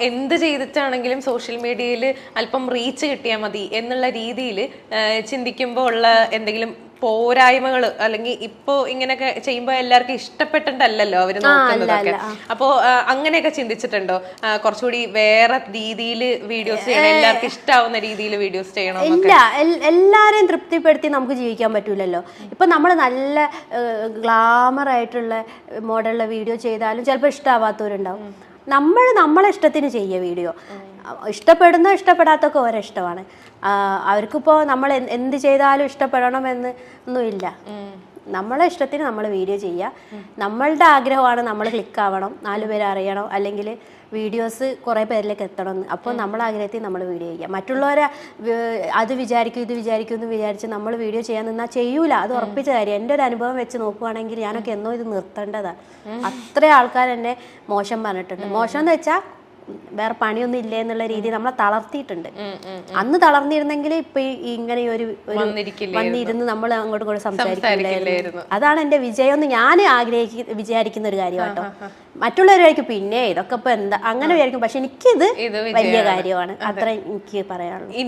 എന്ത് ചെയ്തിട്ടാണെങ്കിലും സോഷ്യൽ മീഡിയയിൽ അല്പം റീച്ച് കിട്ടിയാൽ മതി എന്നുള്ള രീതിയിൽ ചിന്തിക്കുമ്പോൾ ഉള്ള എന്തെങ്കിലും പോരായ്മകൾ, അല്ലെങ്കിൽ ഇപ്പോ ഇങ്ങനെയൊക്കെ ചെയ്യുമ്പോ എല്ലാവർക്കും ഇഷ്ടപ്പെട്ടിട്ടല്ലോ അവര് നോക്കുന്നതൊക്കെ. അപ്പോ അങ്ങനെയൊക്കെ ചിന്തിച്ചിട്ടുണ്ടോ? കുറച്ചുകൂടി വേറെ രീതിയിൽ വീഡിയോസ് ചെയ്യണം, എല്ലാവർക്കും ഇഷ്ടാവുന്ന രീതിയിൽ വീഡിയോസ് ചെയ്യണം? ഇല്ല, എല്ലാരെയും തൃപ്തിപ്പെടുത്തി നമുക്ക് ജീവിക്കാൻ പറ്റൂലല്ലോ. ഇപ്പൊ നമ്മൾ നല്ല ഗ്ലാമർ ആയിട്ടുള്ള മോഡലുള്ള വീഡിയോ ചെയ്താലും ചിലപ്പോൾ ഇഷ്ടമാവാത്തവരുണ്ടാവും. നമ്മളെ ഇഷ്ടത്തിന് ചെയ്യുക വീഡിയോ. ഇഷ്ടപ്പെടുന്ന ഇഷ്ടപ്പെടാത്തൊക്കെ ഓരോ ഇഷ്ടമാണ്. അവർക്കിപ്പോൾ നമ്മൾ എന്ത് ചെയ്താലും ഇഷ്ടപ്പെടണമെന്ന് ഒന്നുമില്ല. നമ്മളെ ഇഷ്ടത്തിന് നമ്മൾ വീഡിയോ ചെയ്യുക. നമ്മളുടെ ആഗ്രഹമാണ് നമ്മൾ ക്ലിക്കാവണം, 4 പേര് അറിയണം, അല്ലെങ്കിൽ വീഡിയോസ് കുറേ പേരിലേക്ക് എത്തണം എന്ന്. അപ്പോൾ നമ്മളെ ആഗ്രഹത്തിൽ നമ്മൾ വീഡിയോ ചെയ്യുക. മറ്റുള്ളവരെ അത് വിചാരിക്കും ഇത് വിചാരിക്കും എന്ന് വിചാരിച്ച് നമ്മൾ വീഡിയോ ചെയ്യാൻ നിന്നാൽ ചെയ്യൂല. അത് ഉറപ്പിച്ച കാര്യം. എൻ്റെ ഒരു അനുഭവം വെച്ച് നോക്കുവാണെങ്കിൽ ഞാനൊക്കെ എന്നോ ഇത് നിർത്തേണ്ടതാണ്. അത്ര ആൾക്കാർ എന്നെ മോശം പറഞ്ഞിട്ടുണ്ട്. മോശം എന്ന് വെച്ചാൽ വേറെ പണിയൊന്നും ഇല്ലേ എന്നുള്ള രീതിയിൽ നമ്മളെ തളർത്തിയിട്ടുണ്ട്. അന്ന് തളർന്നിരുന്നെങ്കിൽ ഇപ്പൊ ഇങ്ങനെ ഒരു വന്നിരുന്ന് നമ്മൾ അങ്ങോട്ടും ഇങ്ങോട്ടും സംസാരിക്കില്ലായിരുന്നു. അതാണ് എന്റെ വിജയം എന്ന് ഞാൻ വിചാരിക്കുന്ന ഒരു കാര്യം കേട്ടോ. മറ്റുള്ളവരായിരിക്കും പിന്നെ ഇതൊക്കെ ഇപ്പൊ എന്താ അങ്ങനെ വിചാരിക്കും, പക്ഷെ എനിക്കിത് വലിയ കാര്യമാണ്. അത്ര എനിക്ക് പറയാനുള്ളൂ.